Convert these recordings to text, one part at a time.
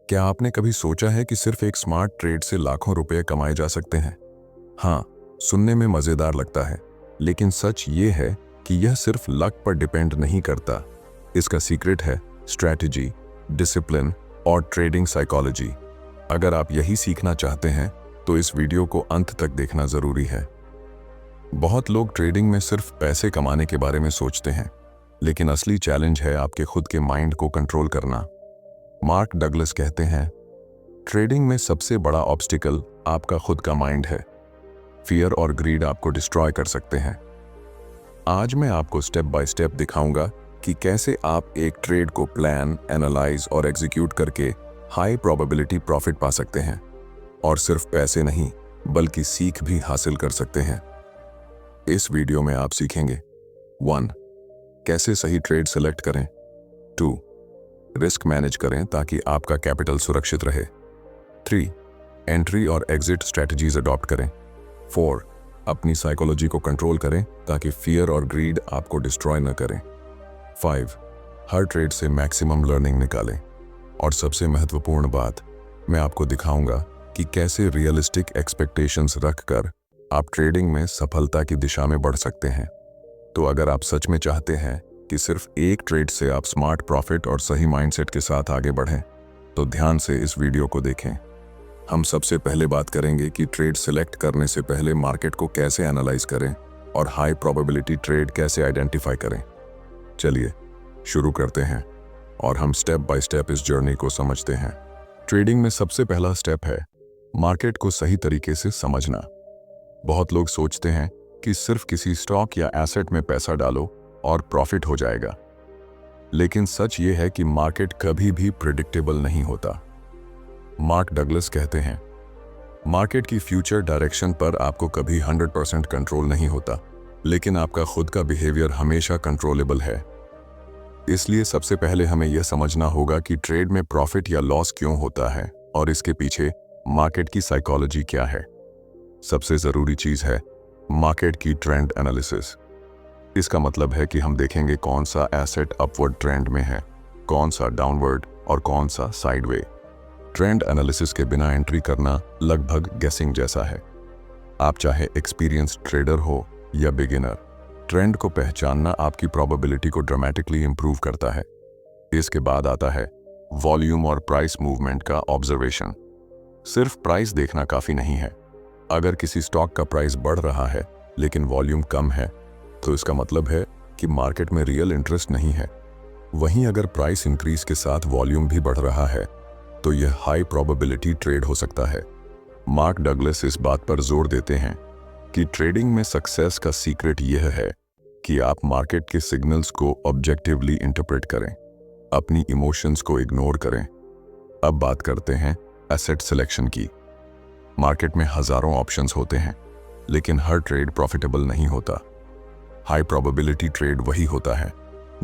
क्या आपने कभी सोचा है कि सिर्फ एक स्मार्ट ट्रेड से लाखों रुपए कमाए जा सकते हैं? हाँ, सुनने में मजेदार लगता है, लेकिन सच ये है कि यह सिर्फ लक पर डिपेंड नहीं करता। इसका सीक्रेट है स्ट्रैटेजी, डिसिप्लिन और ट्रेडिंग साइकोलॉजी। अगर आप यही सीखना चाहते हैं तो इस वीडियो को अंत तक देखना जरूरी है। बहुत लोग ट्रेडिंग में सिर्फ पैसे कमाने के बारे में सोचते हैं, लेकिन असली चैलेंज है आपके खुद के माइंड को कंट्रोल करना। मार्क डगलस कहते हैं, ट्रेडिंग में सबसे बड़ा ऑब्स्टिकल आपका खुद का माइंड है। फियर और ग्रीड आपको डिस्ट्रॉय कर सकते हैं। आज मैं आपको स्टेप बाय स्टेप दिखाऊंगा कि कैसे आप एक ट्रेड को प्लान, एनालाइज और एग्जीक्यूट करके हाई प्रोबेबिलिटी प्रॉफिट पा सकते हैं, और सिर्फ पैसे नहीं बल्कि सीख भी हासिल कर सकते हैं। इस वीडियो में आप सीखेंगे 1. कैसे सही ट्रेड सेलेक्ट करें। 2. रिस्क मैनेज करें ताकि आपका कैपिटल सुरक्षित रहे। 3. एंट्री और एग्जिट स्ट्रेटजीज अडॉप्ट करें। 4. अपनी साइकोलॉजी को कंट्रोल करें ताकि फियर और ग्रीड आपको डिस्ट्रॉय न करें। 5. हर ट्रेड से मैक्सिमम लर्निंग निकालें। और सबसे महत्वपूर्ण बात, मैं आपको दिखाऊंगा कि कैसे रियलिस्टिक एक्सपेक्टेशंस रखकर आप ट्रेडिंग में सफलता की दिशा में बढ़ सकते हैं। तो अगर आप सच में चाहते हैं कि सिर्फ एक ट्रेड से आप स्मार्ट प्रॉफिट और सही माइंडसेट के साथ आगे बढ़ें, तो ध्यान से इस वीडियो को देखें। हम सबसे पहले बात करेंगे कि ट्रेड सिलेक्ट करने से पहले मार्केट को कैसे एनालाइज करें और हाई प्रोबेबिलिटी ट्रेड कैसे आइडेंटिफाई करें। चलिए शुरू करते हैं और हम स्टेप बाय स्टेप इस जर्नी को समझते हैं। ट्रेडिंग में सबसे पहला स्टेप है मार्केट को सही तरीके से समझना। बहुत लोग सोचते हैं कि सिर्फ किसी स्टॉक या एसेट में पैसा डालो और प्रॉफिट हो जाएगा, लेकिन सच ये है कि मार्केट कभी भी प्रिडिक्टेबल नहीं होता। मार्क डगलस कहते हैं, मार्केट की फ्यूचर डायरेक्शन पर आपको कभी 100% कंट्रोल नहीं होता, लेकिन आपका खुद का बिहेवियर हमेशा कंट्रोलेबल है। इसलिए सबसे पहले हमें यह समझना होगा कि ट्रेड में प्रॉफिट या लॉस क्यों होता है और इसके पीछे मार्केट की साइकोलॉजी क्या है। सबसे जरूरी चीज है मार्केट की ट्रेंड एनालिसिस। इसका मतलब है कि हम देखेंगे कौन सा एसेट अपवर्ड ट्रेंड में है, कौन सा डाउनवर्ड और कौन सा साइडवे। ट्रेंड एनालिसिस के बिना एंट्री करना लगभग गेसिंग जैसा है। आप चाहे एक्सपीरियंस्ड ट्रेडर हो या बिगिनर, ट्रेंड को पहचानना आपकी प्रोबेबिलिटी को ड्रामेटिकली इंप्रूव करता है। इसके बाद आता है वॉल्यूम और प्राइस मूवमेंट का ऑब्जर्वेशन। सिर्फ प्राइस देखना काफी नहीं है। अगर किसी स्टॉक का प्राइस बढ़ रहा है लेकिन वॉल्यूम कम है, तो इसका मतलब है कि मार्केट में रियल इंटरेस्ट नहीं है। वहीं अगर प्राइस इंक्रीज के साथ वॉल्यूम भी बढ़ रहा है, तो यह हाई प्रोबेबिलिटी ट्रेड हो सकता है। मार्क डगलस इस बात पर जोर देते हैं कि ट्रेडिंग में सक्सेस का सीक्रेट यह है कि आप मार्केट के सिग्नल्स को ऑब्जेक्टिवली इंटरप्रेट करें, अपनी इमोशंस को इग्नोर करें। अब बात करते हैं एसेट सिलेक्शन की। मार्केट में हजारों ऑप्शंस होते हैं, लेकिन हर ट्रेड प्रॉफिटेबल नहीं होता। हाई प्रोबेबिलिटी ट्रेड वही होता है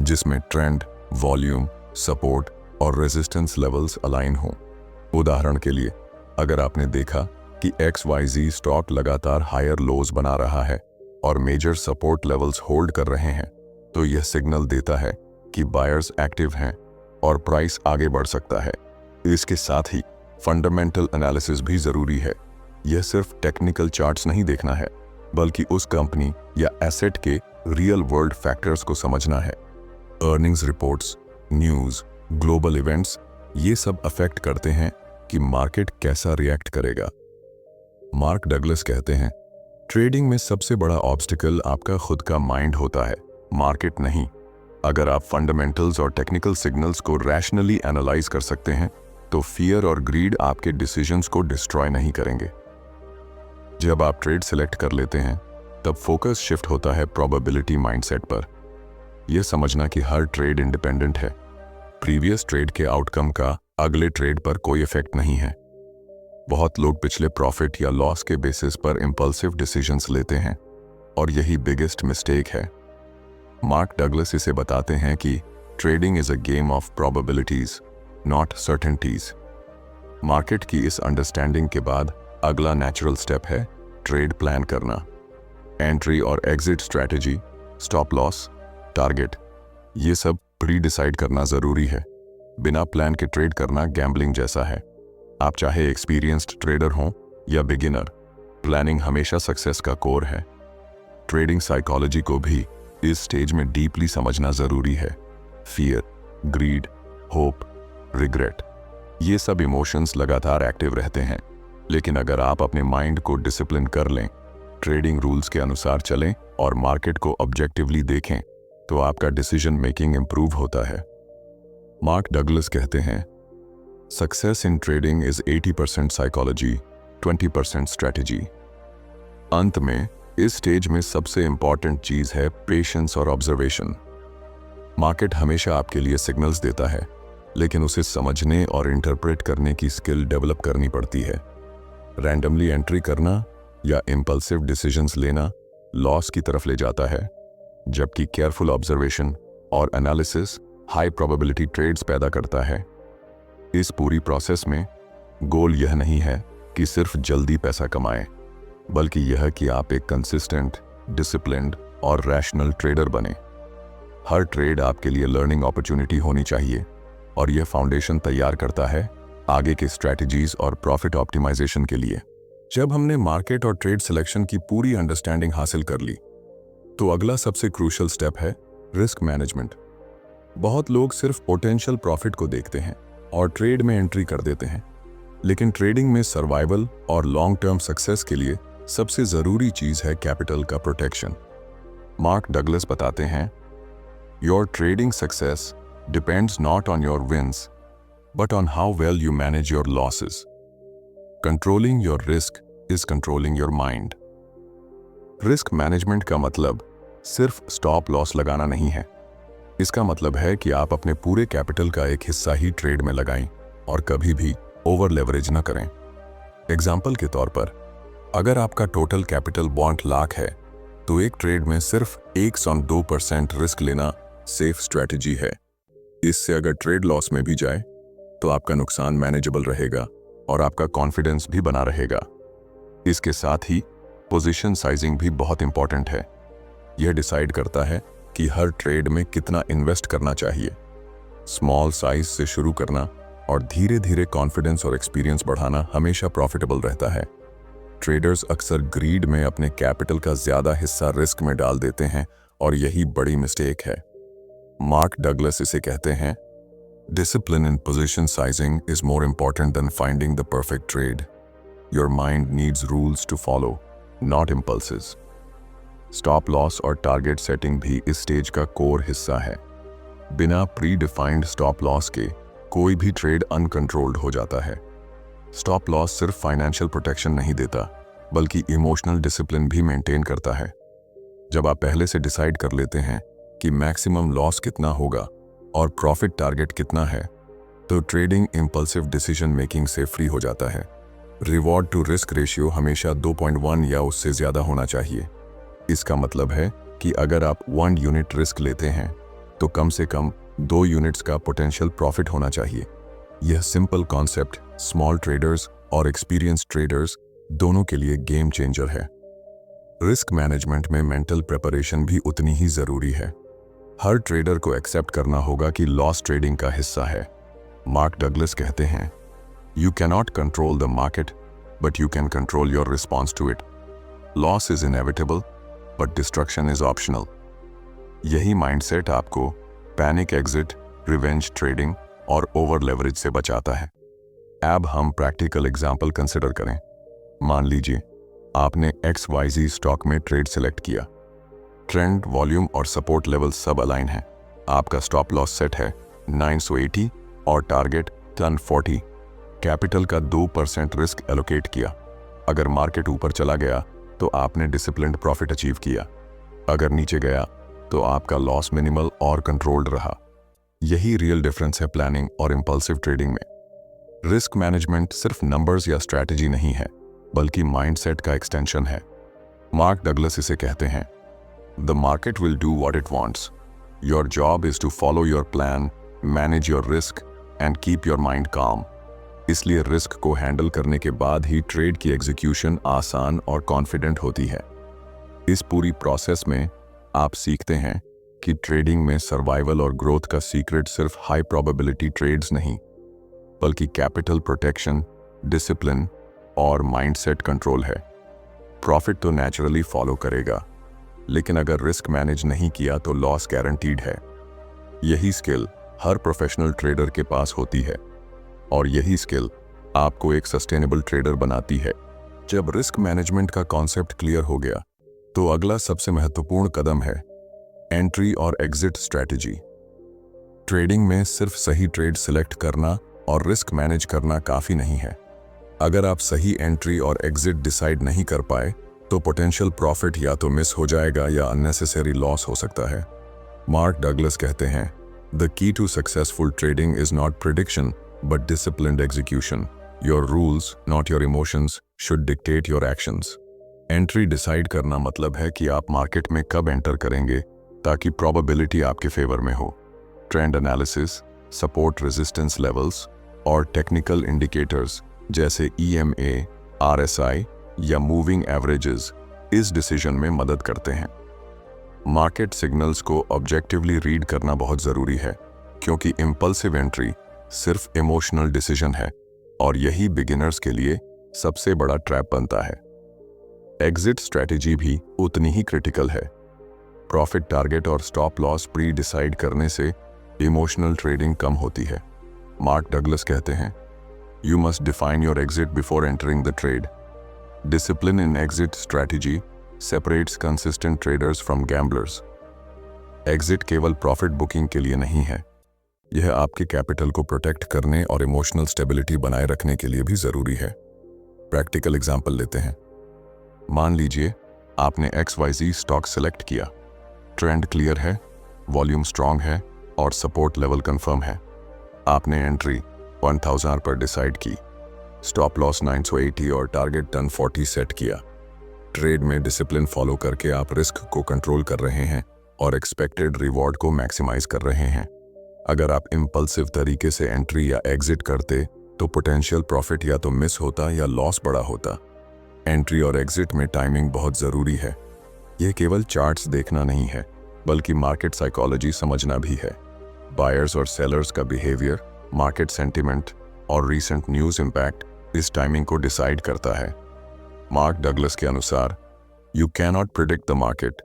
जिसमें ट्रेंड, वॉल्यूम, सपोर्ट और रेजिस्टेंस लेवल्स अलाइन हों। उदाहरण के लिए, अगर आपने देखा कि XYZ स्टॉक लगातार हायर लोज बना रहा है और मेजर सपोर्ट लेवल्स होल्ड कर रहे हैं, तो यह सिग्नल देता है कि बायर्स एक्टिव हैं और प्राइस आगे बढ़ सकता है। इसके साथ ही फंडामेंटल एनालिसिस भी जरूरी है। यह सिर्फ टेक्निकल चार्ट्स नहीं देखना है, बल्कि उस कंपनी या एसेट के रियल वर्ल्ड फैक्टर्स को समझना है। Earnings reports, news, global events, ये सब अफेक्ट करते हैं कि मार्केट कैसा रिएक्ट करेगा। मार्क डगलस कहते हैं, ट्रेडिंग में सबसे बड़ा ऑब्स्टिकल आपका खुद का माइंड होता है, मार्केट नहीं। अगर आप फंडामेंटल्स और टेक्निकल सिग्नल्स को रैशनली एनालाइज कर सकते हैं, तो फियर और ग्रीड आपके डिसीजंस को डिस्ट्रॉय नहीं करेंगे। जब आप ट्रेड सिलेक्ट कर लेते हैं, तब फोकस शिफ्ट होता है प्रोबेबिलिटी माइंडसेट पर। यह समझना कि हर ट्रेड इंडिपेंडेंट है। प्रीवियस ट्रेड के आउटकम का अगले ट्रेड पर कोई इफेक्ट नहीं है। बहुत लोग पिछले प्रॉफिट या लॉस के बेसिस पर इंपल्सिव डिसीजंस लेते हैं, और यही बिगेस्ट मिस्टेक है। मार्क डगलस इसे बताते हैं कि trading is a game of probabilities, not certainties. Market की इस अंडरस्टैंडिंग के बाद अगला नेचुरल स्टेप है ट्रेड प्लान करना। एंट्री और exit strategy, stop loss, target, ये सब प्री डिसाइड करना जरूरी है। बिना प्लान के ट्रेड करना गैम्बलिंग जैसा है। आप चाहे एक्सपीरियंस्ड ट्रेडर हों या बिगिनर, प्लानिंग हमेशा सक्सेस का कोर है। ट्रेडिंग साइकोलॉजी को भी इस स्टेज में डीपली समझना जरूरी है। फियर, ग्रीड, होप, रिग्रेट, ये सब इमोशंस लगातार एक्टिव रहते हैं, लेकिन अगर आप अपने माइंड को डिसिप्लिन कर लें, ट्रेडिंग रूल्स के अनुसार चलें और मार्केट को ऑब्जेक्टिवली देखें, तो आपका डिसीजन मेकिंग इंप्रूव होता है। मार्क डगलस कहते हैं, success in trading is 80% psychology, 20% strategy. अंत में इस स्टेज में सबसे इंपॉर्टेंट चीज है पेशेंस और ऑब्जर्वेशन। मार्केट हमेशा आपके लिए सिग्नल्स देता है, लेकिन उसे समझने और इंटरप्रेट करने की स्किल डेवलप करनी पड़ती है। रैंडमली एंट्री करना या इम्पल्सिव डिसीजंस लेना लॉस की तरफ ले जाता है, जबकि केयरफुल ऑब्जर्वेशन और एनालिसिस हाई प्रोबेबिलिटी ट्रेड्स पैदा करता है। इस पूरी प्रोसेस में गोल यह नहीं है कि सिर्फ जल्दी पैसा कमाएं, बल्कि यह कि आप एक कंसिस्टेंट, डिसिप्लिन्ड और रैशनल ट्रेडर बने। हर ट्रेड आपके लिए लर्निंग अपॉर्चुनिटी होनी चाहिए, और यह फाउंडेशन तैयार करता है आगे के स्ट्रैटेजीज और प्रॉफिट ऑप्टिमाइजेशन के लिए। जब हमने मार्केट और ट्रेड सिलेक्शन की पूरी अंडरस्टैंडिंग हासिल कर ली, तो अगला सबसे क्रूशियल स्टेप है रिस्क मैनेजमेंट। बहुत लोग सिर्फ पोटेंशियल प्रॉफिट को देखते हैं और ट्रेड में एंट्री कर देते हैं, लेकिन ट्रेडिंग में सर्वाइवल और लॉन्ग टर्म सक्सेस के लिए सबसे जरूरी चीज है कैपिटल का प्रोटेक्शन। मार्क डगलस बताते हैं, your trading success depends not on your wins, but on how well you manage your losses. Controlling your risk is controlling your mind. Risk management का मतलब सिर्फ स्टॉप लॉस लगाना नहीं है। इसका मतलब है कि आप अपने पूरे कैपिटल का एक हिस्सा ही ट्रेड में लगाएं और कभी भी ओवर लेवरेज न करें। एग्जाम्पल के तौर पर, अगर आपका टोटल कैपिटल 1 लाख है, तो एक ट्रेड में सिर्फ 102% रिस्क लेना सेफ स्ट्रैटेजी है। इससे अगर ट्रेड लॉस में भी जाए, तो आपका नुकसान मैनेजेबल रहेगा और आपका कॉन्फिडेंस भी बना रहेगा। इसके साथ ही पोजीशन साइजिंग भी बहुत इंपॉर्टेंट है। यह डिसाइड करता है कि हर ट्रेड में कितना इन्वेस्ट करना चाहिए। स्मॉल साइज से शुरू करना और धीरे धीरे कॉन्फिडेंस और एक्सपीरियंस बढ़ाना हमेशा प्रॉफिटेबल रहता है। ट्रेडर्स अक्सर ग्रीड में अपने कैपिटल का ज्यादा हिस्सा रिस्क में डाल देते हैं, और यही बड़ी मिस्टेक है। मार्क डगलस इसे कहते हैं, discipline in position sizing is more important than finding the perfect trade. Your mind needs rules to follow, not impulses. Stop loss और टारगेट सेटिंग भी इस स्टेज का कोर हिस्सा है। बिना प्री डिफाइंड स्टॉप लॉस के कोई भी ट्रेड अनकंट्रोल्ड हो जाता है। स्टॉप लॉस सिर्फ फाइनेंशियल प्रोटेक्शन नहीं देता, बल्कि इमोशनल डिसिप्लिन भी मेंटेन करता है। जब आप पहले से डिसाइड कर लेते हैं कि मैक्सिमम लॉस कितना होगा और प्रॉफिट टारगेट कितना है, तो ट्रेडिंग इंपल्सिव डिसीजन मेकिंग से फ्री हो जाता है। रिवॉर्ड टू रिस्क रेशियो हमेशा 2.1 या उससे ज्यादा होना चाहिए। इसका मतलब है कि अगर आप 1 यूनिट रिस्क लेते हैं, तो कम से कम 2 यूनिट्स का पोटेंशियल प्रॉफिट होना चाहिए। यह सिंपल कॉन्सेप्ट स्मॉल ट्रेडर्स और एक्सपीरियंस ट्रेडर्स दोनों के लिए गेम चेंजर है। रिस्क मैनेजमेंट में मेंटल प्रिपरेशन भी उतनी ही जरूरी है। हर ट्रेडर को एक्सेप्ट करना होगा कि लॉस ट्रेडिंग का हिस्सा है। मार्क डगलस कहते हैं, you cannot control the market, but you can control your response to it. Loss is inevitable, but destruction is optional. यही माइंडसेट आपको पैनिक एग्जिट, रिवेंज ट्रेडिंग और ओवर लेवरेज से बचाता है। अब हम प्रैक्टिकल एग्जाम्पल कंसिडर करें। मान लीजिए आपने XYZ स्टॉक में ट्रेड सिलेक्ट किया। ट्रेंड, वॉल्यूम और सपोर्ट लेवल सब अलाइन है। आपका स्टॉप लॉस सेट है 980 और टारगेट 1040। कैपिटल का 2% रिस्क एलोकेट किया। अगर मार्केट ऊपर चला गया तो आपने डिसिप्लिन्ड प्रॉफिट अचीव किया। अगर नीचे गया तो आपका लॉस मिनिमल और कंट्रोल्ड रहा। यही रियल डिफरेंस है प्लानिंग और इंपल्सिव ट्रेडिंग में। रिस्क मैनेजमेंट सिर्फ नंबर्स या स्ट्रैटेजी नहीं है, बल्कि माइंडसेट का एक्सटेंशन है। मार्क डगलस इसे कहते हैं, the market will do what it wants. Your job is to follow your plan, manage your risk and keep your mind calm. इसलिए रिस्क को हैंडल करने के बाद ही ट्रेड की एग्जीक्यूशन आसान और कॉन्फिडेंट होती है। इस पूरी प्रोसेस में आप सीखते हैं कि ट्रेडिंग में सर्वाइवल और ग्रोथ का सीक्रेट सिर्फ हाई प्रोबेबिलिटी ट्रेड्स नहीं, बल्कि कैपिटल प्रोटेक्शन, डिसिप्लिन और माइंडसेट कंट्रोल है। प्रॉफिट तो नेचुरली फॉलो करेगा, लेकिन अगर रिस्क मैनेज नहीं किया तो लॉस गारंटीड है। यही स्किल हर प्रोफेशनल ट्रेडर के पास होती है, और यही स्किल आपको एक सस्टेनेबल ट्रेडर बनाती है। जब रिस्क मैनेजमेंट का कॉन्सेप्ट क्लियर हो गया, तो अगला सबसे महत्वपूर्ण कदम है एंट्री और एग्जिट स्ट्रैटेजी। ट्रेडिंग में सिर्फ सही ट्रेड सिलेक्ट करना और रिस्क मैनेज करना काफी नहीं है। अगर आप सही एंट्री और एग्जिट डिसाइड नहीं कर पाए, तो पोटेंशियल प्रॉफिट या तो मिस हो जाएगा या अननेसेसरी लॉस हो सकता है। मार्क डगलस कहते हैं, the key to successful trading is not prediction but disciplined execution. Your rules, not your emotions, should dictate your actions. Entry decide करना मतलब है कि आप मार्केट में कब एंटर करेंगे ताकि प्रोबेबिलिटी आपके फेवर में हो। Trend analysis, support resistance levels और टेक्निकल इंडिकेटर्स जैसे EMA, RSI या मूविंग एवरेजेस इस डिसीजन में मदद करते हैं। मार्केट सिग्नल्स को ऑब्जेक्टिवली रीड करना बहुत ज़रूरी है, क्योंकि इम्पल्सिव एंट्री सिर्फ इमोशनल डिसीजन है और यही बिगिनर्स के लिए सबसे बड़ा ट्रैप बनता है। एग्जिट स्ट्रैटेजी भी उतनी ही क्रिटिकल है। प्रॉफिट टारगेट और स्टॉप लॉस प्री डिसाइड करने से इमोशनल ट्रेडिंग कम होती है। मार्क डगलस कहते हैं, you must define your exit before entering the trade. Discipline in exit strategy separates consistent traders from gamblers. Exit केवल प्रॉफिट बुकिंग के लिए नहीं है, यह आपके कैपिटल को प्रोटेक्ट करने और इमोशनल स्टेबिलिटी बनाए रखने के लिए भी जरूरी है। प्रैक्टिकल एग्जांपल लेते हैं। मान लीजिए आपने XYZ स्टॉक सेलेक्ट किया, ट्रेंड क्लियर है, वॉल्यूम स्ट्रांग है और सपोर्ट लेवल कंफर्म है। आपने एंट्री 1000 पर डिसाइड की, स्टॉप लॉस 980 और टारगेट 1040 सेट किया। ट्रेड में डिसिप्लिन फॉलो करके आप रिस्क को कंट्रोल कर रहे हैं और एक्सपेक्टेड रिवॉर्ड को मैक्सिमाइज कर रहे हैं। अगर आप इम्पल्सिव तरीके से एंट्री या एग्जिट करते तो पोटेंशियल प्रॉफिट या तो मिस होता या लॉस बड़ा होता। एंट्री और एग्जिट में टाइमिंग बहुत ज़रूरी है। यह केवल चार्ट्स देखना नहीं है, बल्कि मार्केट साइकोलॉजी समझना भी है। बायर्स और सेलर्स का बिहेवियर, मार्केट सेंटिमेंट और रीसेंट न्यूज़ इम्पैक्ट इस टाइमिंग को डिसाइड करता है। मार्क डगलस के अनुसार, you cannot predict the market,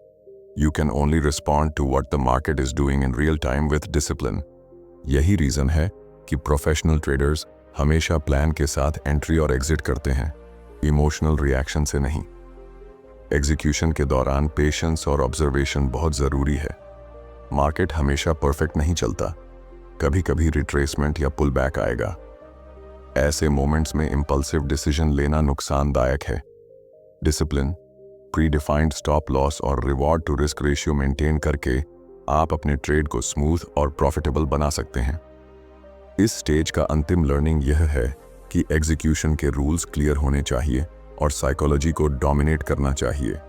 you can only respond to what the market is doing in real time with discipline. यही reason है कि प्रोफेशनल ट्रेडर्स हमेशा प्लान के साथ एंट्री और एग्जिट करते हैं, इमोशनल रिएक्शन से नहीं। एग्जीक्यूशन के दौरान पेशेंस और ऑब्जर्वेशन बहुत ज़रूरी है। मार्केट हमेशा परफेक्ट नहीं चलता, कभी कभी रिट्रेसमेंट या पुल बैक आएगा। ऐसे मोमेंट्स में इम्पल्सिव डिसीजन लेना नुकसानदायक है। Discipline, pre defined stop loss और reward to risk ratio maintain करके आप अपने ट्रेड को स्मूथ और प्रॉफिटेबल बना सकते हैं। इस स्टेज का अंतिम लर्निंग यह है कि एग्जीक्यूशन के रूल्स क्लियर होने चाहिए और साइकोलॉजी को डोमिनेट करना चाहिए।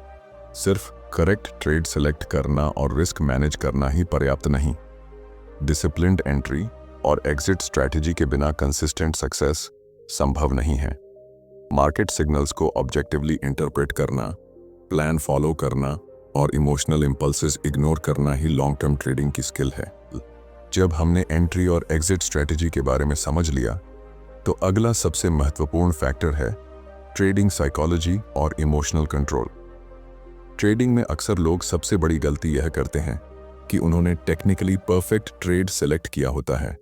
सिर्फ करेक्ट ट्रेड सेलेक्ट करना और रिस्क मैनेज करना ही पर्याप्त नहीं। डिसिप्लिन्ड एंट्री और एग्जिट स्ट्रैटेजी के बिना कंसिस्टेंट सक्सेस संभव नहीं है। मार्केट सिग्नल्स को ऑब्जेक्टिवली इंटरप्रेट करना, प्लान फॉलो करना और इमोशनल इंपल्सेस इग्नोर करना ही लॉन्ग टर्म ट्रेडिंग की स्किल है। जब हमने एंट्री और एग्जिट स्ट्रैटेजी के बारे में समझ लिया, तो अगला सबसे महत्वपूर्ण फैक्टर है ट्रेडिंग साइकोलॉजी और इमोशनल कंट्रोल। ट्रेडिंग में अक्सर लोग सबसे बड़ी गलती यह करते हैं कि उन्होंने टेक्निकली परफेक्ट ट्रेड सेलेक्ट किया होता है,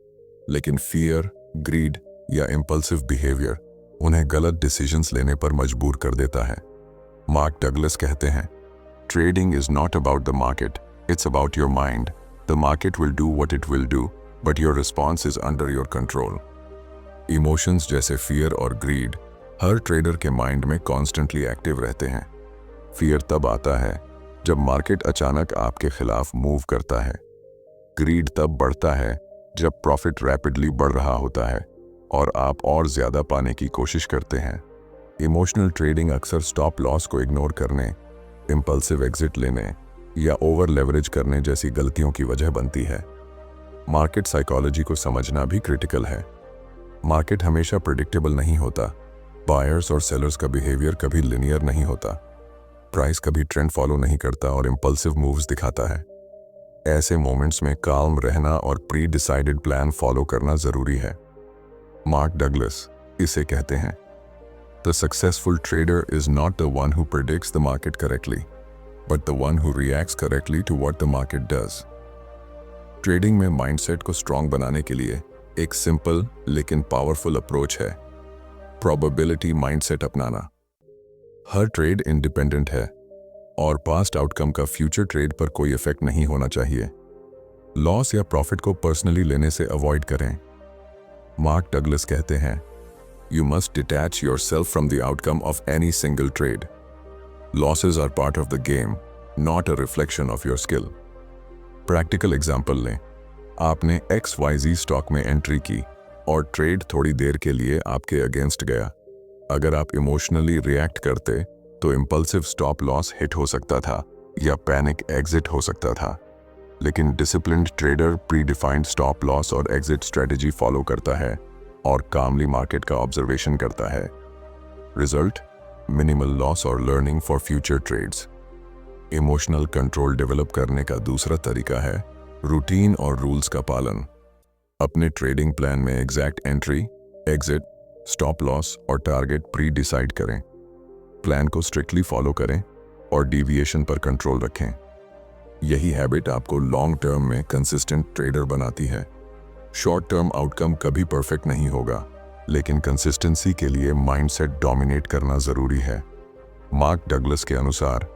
लेकिन फियर, ग्रीड या इम्पल्सिव बिहेवियर उन्हें गलत डिसीजंस लेने पर मजबूर कर देता है। मार्क डगलस कहते हैं, trading is not about the market, it's about your mind. The market will do what it will do, but your response is under your control. Emotions जैसे फियर और ग्रीड हर ट्रेडर के mind में constantly active रहते हैं। Fear तब आता है जब मार्केट अचानक आपके खिलाफ मूव करता है। ग्रीड तब बढ़ता है जब प्रॉफिट रैपिडली बढ़ रहा होता है और आप और ज्यादा पाने की कोशिश करते हैं। इमोशनल ट्रेडिंग अक्सर स्टॉप लॉस को इग्नोर करने, इम्पल्सिव एग्जिट लेने या ओवर लेवरेज करने जैसी गलतियों की वजह बनती है। मार्केट साइकोलॉजी को समझना भी क्रिटिकल है। मार्केट हमेशा प्रेडिक्टेबल नहीं होता। बायर्स और सेलर्स का बिहेवियर कभी लिनियर नहीं होता। प्राइस कभी ट्रेंड फॉलो नहीं करता और इम्पल्सिव मूव्स दिखाता है। ऐसे मोमेंट्स में काल्म रहना और प्री डिसाइडेड प्लान फॉलो करना जरूरी है। मार्क डगलस इसे कहते हैं, the successful trader is not the one who predicts the market correctly, but the one who reacts correctly to what the market does. Trading में mindset को strong बनाने के लिए एक सिंपल लेकिन पावरफुल अप्रोच है, प्रोबेबिलिटी माइंडसेट अपनाना। हर ट्रेड इंडिपेंडेंट है और पास्ट आउटकम का फ्यूचर ट्रेड पर कोई इफेक्ट नहीं होना चाहिए। लॉस या प्रॉफिट को पर्सनली लेने से अवॉइड करें। मार्क डगलस कहते हैं, you must detach yourself from the outcome of any single trade. Losses are part of the game, not a reflection of your skill. Practical example लें, आपने XYZ stock में entry की और trade थोड़ी देर के लिए आपके अगेंस्ट गया। अगर आप इमोशनली रिएक्ट करते तो इम्पल्सिव स्टॉप लॉस हिट हो सकता था या पैनिक एग्जिट हो सकता था। लेकिन disciplined trader pre defined stop loss और एग्जिट स्ट्रेटजी फॉलो करता है और कामली मार्केट का ऑब्जर्वेशन करता है। रिजल्ट, मिनिमल लॉस और learning for future trades. Emotional control develop करने का दूसरा तरीका है रूटीन और रूल्स का पालन। अपने ट्रेडिंग प्लान में exact entry, exit, stop loss और टारगेट प्री डिसाइड करें। प्लान को स्ट्रिक्टली फॉलो करें और डिविएशन पर कंट्रोल रखें। यही हैबिट आपको लॉन्ग टर्म में कंसिस्टेंट ट्रेडर बनाती है। शॉर्ट टर्म आउटकम कभी परफेक्ट नहीं होगा, लेकिन कंसिस्टेंसी के लिए माइंडसेट डोमिनेट करना जरूरी है। मार्क डगलस के अनुसार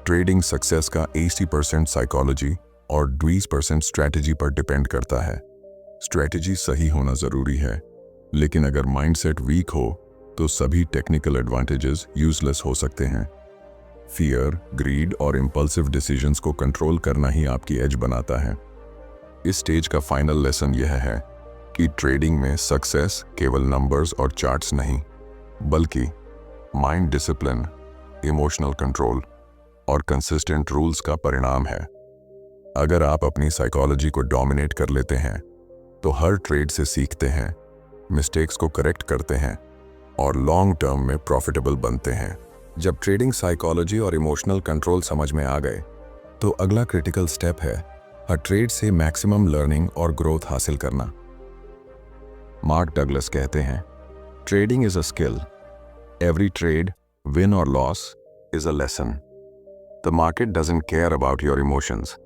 ट्रेडिंग सक्सेस का 80% साइकोलॉजी और 20% स्ट्रैटेजी पर डिपेंड करता है। स्ट्रैटेजी सही होना जरूरी है, लेकिन अगर माइंडसेट वीक हो तो सभी टेक्निकल एडवांटेजेस यूजलेस हो सकते हैं। फियर, ग्रीड और इंपल्सिव डिसीजंस को कंट्रोल करना ही आपकी एज बनाता है। इस स्टेज का फाइनल लेसन यह है कि ट्रेडिंग में सक्सेस केवल नंबर्स और चार्ट्स नहीं, बल्कि माइंड डिसिप्लिन, इमोशनल कंट्रोल और कंसिस्टेंट रूल्स का परिणाम है। अगर आप अपनी साइकोलॉजी को डोमिनेट कर लेते हैं तो हर ट्रेड से सीखते हैं, मिस्टेक्स को करेक्ट करते हैं और लॉन्ग टर्म में प्रॉफिटेबल बनते हैं। जब ट्रेडिंग साइकोलॉजी और इमोशनल कंट्रोल समझ में आ गए तो अगला क्रिटिकल स्टेप है हर ट्रेड से मैक्सिमम लर्निंग और ग्रोथ हासिल करना। मार्क डगलस कहते हैं, trading is a skill, every trade, win और loss, is a lesson. The market doesn't care about your emotions,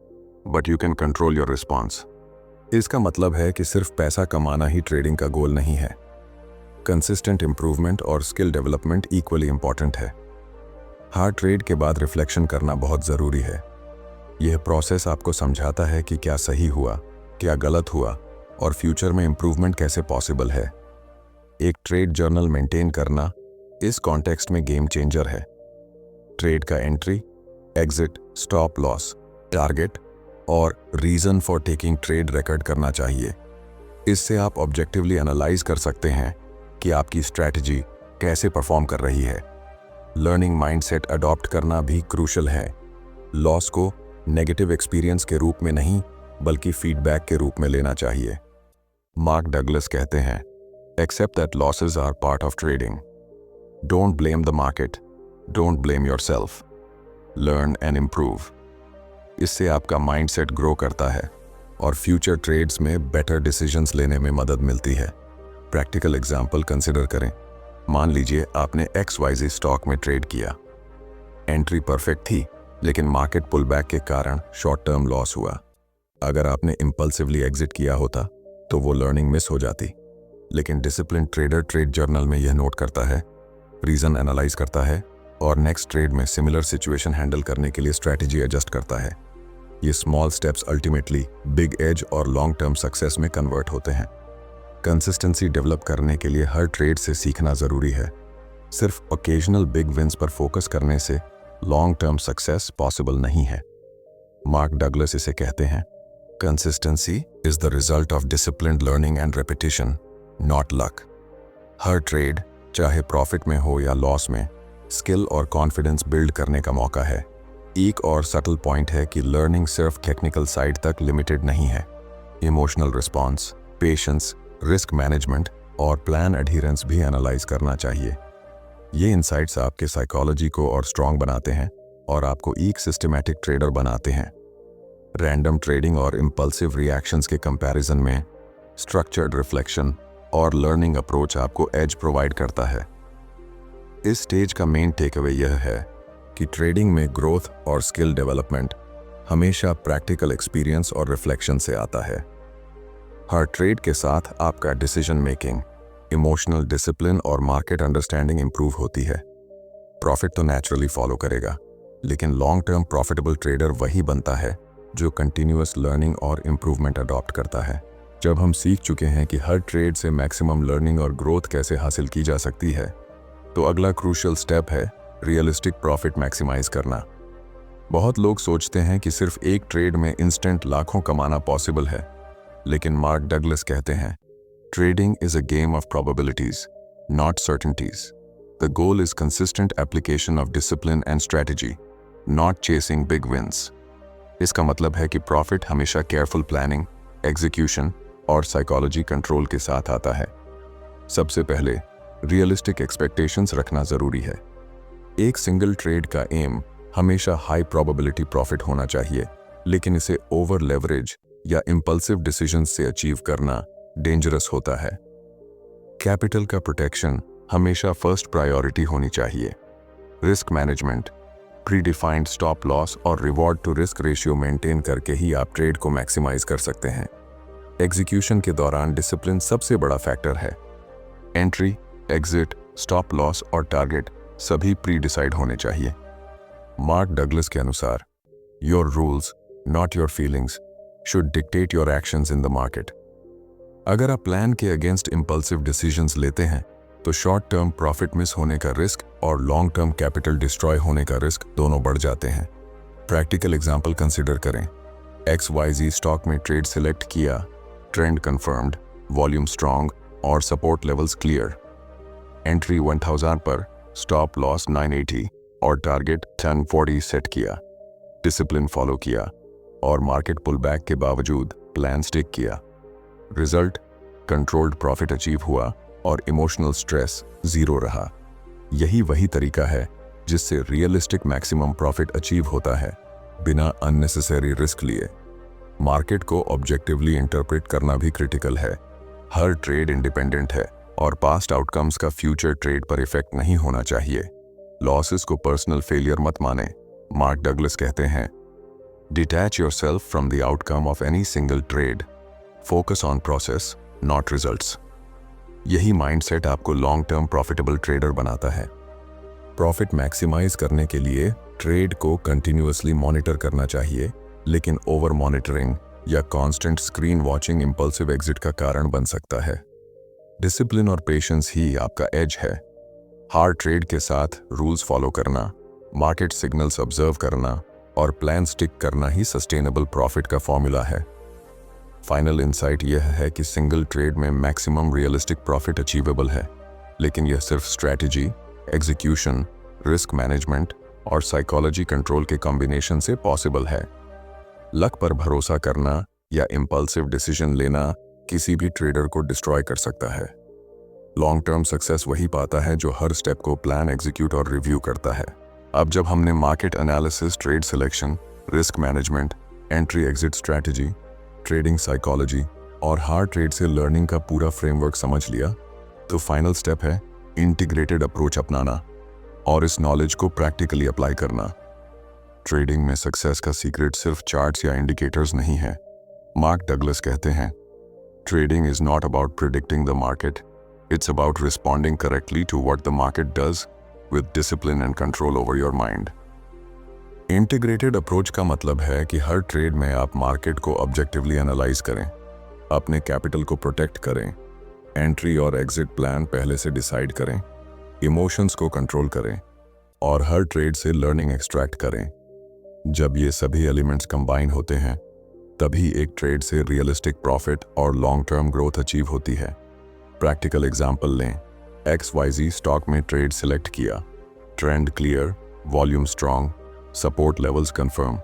but you can control your response. इसका मतलब है कि सिर्फ पैसा कमाना ही ट्रेडिंग का गोल नहीं है। कंसिस्टेंट इंप्रूवमेंट और स्किल डेवलपमेंट इक्वली इंपॉर्टेंट है। हर ट्रेड के बाद रिफ्लेक्शन करना बहुत ज़रूरी है। यह प्रोसेस आपको समझाता है कि क्या सही हुआ, क्या गलत हुआ और फ्यूचर में इंप्रूवमेंट कैसे पॉसिबल है। एक ट्रेड जर्नल मेंटेन करना इस कॉन्टेक्स्ट में गेम चेंजर है। ट्रेड का entry, exit, stop loss, target और reason for taking trade record करना चाहिए। इससे आप ऑब्जेक्टिवली एनालाइज कर सकते हैं कि आपकी स्ट्रैटेजी कैसे परफॉर्म कर रही है। लर्निंग माइंडसेट अडॉप्ट करना भी क्रूशल है। लॉस को नेगेटिव एक्सपीरियंस के रूप में नहीं, बल्कि फीडबैक के रूप में लेना चाहिए। मार्क डगलस कहते हैं, accept that losses are part of trading. Don't blame the market, don't blame yourself, learn and improve. इससे आपका माइंडसेट ग्रो करता है और फ्यूचर ट्रेड्स में बेटर डिसीजंस लेने में मदद मिलती है। प्रैक्टिकल एग्जाम्पल कंसिडर करें। मान लीजिए आपने XYZ स्टॉक में ट्रेड किया। एंट्री परफेक्ट थी, लेकिन मार्केट पुलबैक के कारण शॉर्ट टर्म लॉस हुआ। अगर आपने इंपल्सिवली एग्जिट किया होता तो वो लर्निंग मिस हो जाती। लेकिन डिसिप्लिन ट्रेडर ट्रेड जर्नल में यह नोट करता है, रीजन एनालाइज करता है और नेक्स्ट ट्रेड में सिमिलर सिचुएशन हैंडल करने के लिए स्ट्रैटेजी एडजस्ट करता है। ये small steps ultimately big edge और लॉन्ग टर्म सक्सेस में कन्वर्ट होते हैं। कंसिस्टेंसी डेवलप करने के लिए हर ट्रेड से सीखना जरूरी है। सिर्फ ओकेजनल बिग विंस पर फोकस करने से लॉन्ग टर्म सक्सेस पॉसिबल नहीं है। मार्क डगलस इसे कहते हैं, consistency is the result of disciplined learning and repetition, not luck. Her trade, चाहे प्रॉफिट में हो या लॉस में, स्किल और कॉन्फिडेंस बिल्ड करने का मौका है। एक और सटल पॉइंट है कि लर्निंग सिर्फ टेक्निकल साइड तक लिमिटेड नहीं है। Emotional response, patience, risk management और प्लान एडहेरेंस भी एनालाइज करना चाहिए। ये इंसाइट्स आपके साइकोलॉजी को और स्ट्रॉन्ग बनाते हैं और आपको एक सिस्टमैटिक ट्रेडर बनाते हैं। रैंडम ट्रेडिंग और इम्पल्सिव रिएक्शंस के कंपैरिजन में स्ट्रक्चर्ड रिफ्लेक्शन और लर्निंग अप्रोच आपको एज प्रोवाइड करता है। इस स्टेज का मेन टेकअवे यह है कि ट्रेडिंग में ग्रोथ और स्किल डेवलपमेंट हमेशा प्रैक्टिकल एक्सपीरियंस और रिफ्लेक्शन से आता है। हर ट्रेड के साथ आपका डिसीजन मेकिंग, इमोशनल डिसिप्लिन और मार्केट अंडरस्टैंडिंग इंप्रूव होती है। प्रॉफिट तो नेचुरली फॉलो करेगा, लेकिन लॉन्ग टर्म प्रॉफिटेबल ट्रेडर वही बनता है जो कंटिन्यूअस लर्निंग और इम्प्रूवमेंट अडॉप्ट करता है। जब हम सीख चुके हैं कि हर ट्रेड से मैक्सिमम लर्निंग और ग्रोथ कैसे हासिल की जा सकती है, तो अगला क्रूशियल स्टेप है रियलिस्टिक प्रॉफिट मैक्सिमाइज करना। बहुत लोग सोचते हैं कि सिर्फ एक ट्रेड में इंस्टेंट लाखों कमाना पॉसिबल है, लेकिन मार्क डगलस कहते हैं, trading is a game of probabilities, not certainties. The goal is consistent application of discipline and strategy, not chasing big wins. इसका मतलब है कि प्रॉफिट हमेशा केयरफुल प्लानिंग, एग्जीक्यूशन और साइकोलॉजी कंट्रोल के साथ आता है। सबसे पहले रियलिस्टिक एक्सपेक्टेशंस रखना जरूरी है। एक सिंगल ट्रेड का एम हमेशा हाई प्रोबेबिलिटी प्रॉफिट होना चाहिए, लेकिन इसे ओवर लेवरेज या इंपल्सिव डिसीजंस से अचीव करना डेंजरस होता है। कैपिटल का प्रोटेक्शन हमेशा फर्स्ट प्रायोरिटी होनी चाहिए। Risk management, predefined stop loss और reward to risk ratio maintain करके ही आप ट्रेड को मैक्सिमाइज कर सकते हैं। एग्जीक्यूशन के दौरान डिसिप्लिन सबसे बड़ा फैक्टर है। एंट्री, एग्जिट, स्टॉप लॉस और टारगेट सभी प्री डिसाइड होने चाहिए। मार्क डगलस के अनुसार, your rules, not your feelings, should dictate your actions in the market. अगर आप प्लान के अगेंस्ट इंपल्सिव डिसीजंस लेते हैं, तो शॉर्ट टर्म प्रॉफिट मिस होने का रिस्क और लॉन्ग टर्म कैपिटल डिस्ट्रॉय होने का रिस्क दोनों बढ़ जाते हैं। प्रैक्टिकल एग्जांपल कंसीडर करें। XYZ स्टॉक में ट्रेड सिलेक्ट किया, ट्रेंड कंफर्म्ड, वॉल्यूम स्ट्रॉन्ग और सपोर्ट लेवल्स क्लियर। एंट्री 1000 पर, स्टॉप लॉस 980 और टारगेट 1040 सेट किया। डिसिप्लिन फॉलो किया और मार्केट पुल बैक के बावजूद प्लान स्टिक किया। रिजल्ट, कंट्रोल्ड प्रॉफिट अचीव हुआ और इमोशनल स्ट्रेस जीरो रहा। यही वही तरीका है जिससे रियलिस्टिक मैक्सिमम प्रॉफिट अचीव होता है, बिना अननेसेसरी रिस्क लिए। मार्केट को ऑब्जेक्टिवली इंटरप्रेट करना भी क्रिटिकल है। हर ट्रेड इंडिपेंडेंट है और पास्ट आउटकम्स का फ्यूचर ट्रेड पर इफेक्ट नहीं होना चाहिए। लॉसेस को पर्सनल फेलियर मत माने। मार्क डगलस कहते हैं, detach yourself from the outcome of any single trade, focus on process not results. यही माइंडसेट आपको लॉन्ग टर्म प्रॉफिटेबल ट्रेडर बनाता है। प्रॉफिट मैक्सिमाइज करने के लिए ट्रेड को कंटिन्यूअसली मॉनिटर करना चाहिए, लेकिन ओवर मॉनिटरिंग या constant screen watching impulsive exit का कारण बन सकता है। डिसिप्लिन और पेशेंस ही आपका एज है। हार्ड ट्रेड के साथ रूल्स फॉलो करना, मार्केट सिग्नल्स ऑब्जर्व करना और प्लान स्टिक करना ही सस्टेनेबल प्रॉफिट का फॉर्मूला है। फाइनल इंसाइट यह है कि सिंगल ट्रेड में मैक्सिमम रियलिस्टिक प्रॉफिट अचीवेबल है, लेकिन यह सिर्फ स्ट्रैटेजी, एग्जीक्यूशन, रिस्क मैनेजमेंट और साइकोलॉजी कंट्रोल के कॉम्बिनेशन से पॉसिबल है। लक पर भरोसा करना या इंपल्सिव डिसीजन लेना किसी भी ट्रेडर को डिस्ट्रॉय कर सकता है। लॉन्ग टर्म सक्सेस वही पाता है जो हर स्टेप को प्लान, एग्जीक्यूट और रिव्यू करता है। अब जब हमने market analysis, trade selection, risk management, entry exit strategy, trading psychology और हार्ड ट्रेड से लर्निंग का पूरा फ्रेमवर्क समझ लिया, तो फाइनल स्टेप है इंटीग्रेटेड अप्रोच अपनाना और इस नॉलेज को प्रैक्टिकली अप्लाई करना। ट्रेडिंग में सक्सेस का सीक्रेट सिर्फ चार्ट्स या इंडिकेटर्स नहीं है। मार्क डगलस कहते हैं, trading is not about predicting the market, it's about responding correctly to what the market does with discipline and control over your mind. Integrated approach का मतलब है कि हर ट्रेड में आप मार्केट को ऑब्जेक्टिवली एनालाइज करें, अपने कैपिटल को प्रोटेक्ट करें, एंट्री और एग्जिट प्लान पहले से डिसाइड करें, इमोशंस को कंट्रोल करें और हर ट्रेड से लर्निंग एक्सट्रैक्ट करें। जब ये सभी एलिमेंट्स कंबाइन होते हैं, तभी एक ट्रेड से रियलिस्टिक प्रॉफिट और लॉन्ग टर्म ग्रोथ अचीव होती है। प्रैक्टिकल एग्जांपल लें। XYZ स्टॉक में ट्रेड सिलेक्ट किया, trend clear, volume strong, support levels confirm,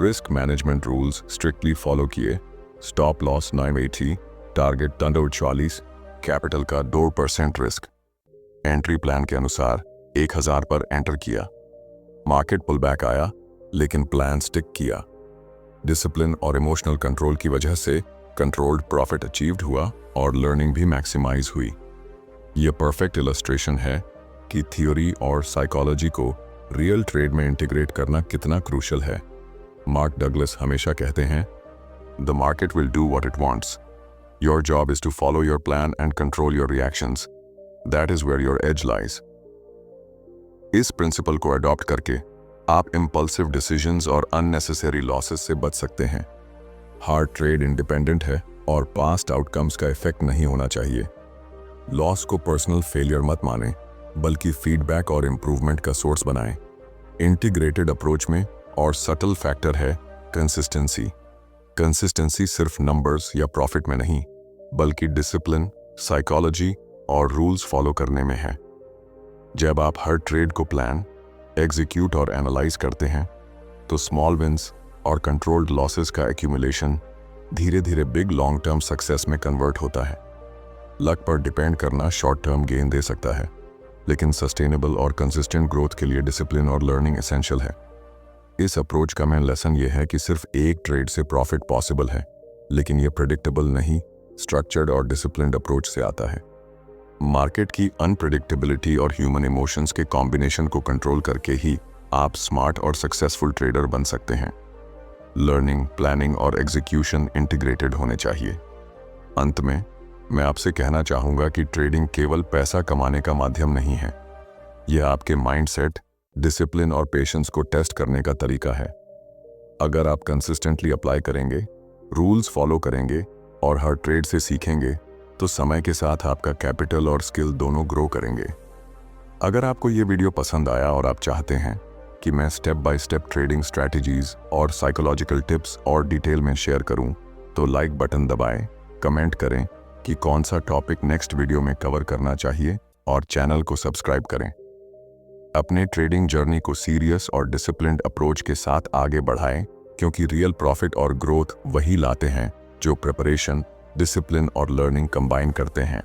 risk management rules strictly follow किए, स्टॉप लॉस 980, टारगेट 1040, कैपिटल का 2% रिस्क। एंट्री प्लान के अनुसार 1000 पर एंटर किया, मार्केट पुल बैक आया लेकिन प्लान स्टिक किया। डिसिप्लिन और इमोशनल कंट्रोल की वजह से कंट्रोल्ड प्रॉफिट अचीव्ड हुआ और लर्निंग भी मैक्सिमाइज हुई। यह परफेक्ट इलस्ट्रेशन है कि थ्योरी और साइकोलॉजी को रियल ट्रेड में इंटीग्रेट करना कितना क्रूशल है। मार्क डगलस हमेशा कहते हैं, the market will do what it wants, your job is to follow your plan and control your reactions, that is where your edge lies. इस principle को adopt करके आप इंपल्सिव डिसीजंस और unnecessary losses से बच सकते हैं। हार्ड ट्रेड इंडिपेंडेंट है और पास्ट आउटकम्स का इफेक्ट नहीं होना चाहिए। लॉस को पर्सनल फेलियर मत माने, बल्कि फीडबैक और इंप्रूवमेंट का सोर्स बनाएं। इंटीग्रेटेड अप्रोच में और सटल फैक्टर है कंसिस्टेंसी। कंसिस्टेंसी सिर्फ नंबर्स या प्रॉफिट में नहीं, बल्कि डिसिप्लिन, साइकोलॉजी और रूल्स फॉलो करने में है। जब आप हर ट्रेड को प्लान, एग्जीक्यूट और एनालाइज करते हैं, तो स्मॉल विंस और कंट्रोल्ड लॉसेस का एक्यूमुलेशन धीरे धीरे बिग लॉन्ग टर्म सक्सेस में कन्वर्ट होता है। लक पर डिपेंड करना शॉर्ट टर्म गेन दे सकता है, लेकिन सस्टेनेबल और कंसिस्टेंट ग्रोथ के लिए डिसिप्लिन और लर्निंग एसेंशियल है। इस अप्रोच का मेन लेसन यह है कि सिर्फ एक ट्रेड से प्रॉफिट पॉसिबल है, लेकिन यह प्रेडिक्टेबल नहीं, स्ट्रक्चर्ड और डिसिप्लिन्ड अप्रोच से आता है। मार्केट की अनप्रेडिक्टेबिलिटी और ह्यूमन इमोशंस के कॉम्बिनेशन को कंट्रोल करके ही आप स्मार्ट और सक्सेसफुल ट्रेडर बन सकते हैं। लर्निंग, प्लानिंग और एग्जीक्यूशन इंटीग्रेटेड होने चाहिए। अंत में मैं आपसे कहना चाहूँगा कि ट्रेडिंग केवल पैसा कमाने का माध्यम नहीं है। यह आपके माइंडसेट, डिसिप्लिन और पेशेंस को टेस्ट करने का तरीका है। अगर आप कंसिस्टेंटली अप्लाई करेंगे, रूल्स फॉलो करेंगे और हर ट्रेड से सीखेंगे, तो समय के साथ आपका कैपिटल और स्किल दोनों ग्रो करेंगे। अगर आपको ये वीडियो पसंद आया और आप चाहते हैं कि मैं step by step trading strategies और साइकोलॉजिकल टिप्स और डिटेल में शेयर करूं, तो लाइक बटन दबाएं, कमेंट करें कि कौन सा टॉपिक नेक्स्ट वीडियो में कवर करना चाहिए और चैनल को सब्सक्राइब करें। अपने ट्रेडिंग जर्नी को सीरियस और डिसिप्लिन्ड अप्रोच के साथ आगे बढ़ाएं, क्योंकि रियल प्रॉफिट और ग्रोथ वही लाते हैं जो प्रिपरेशन, डिसिप्लिन और लर्निंग कंबाइन करते हैं।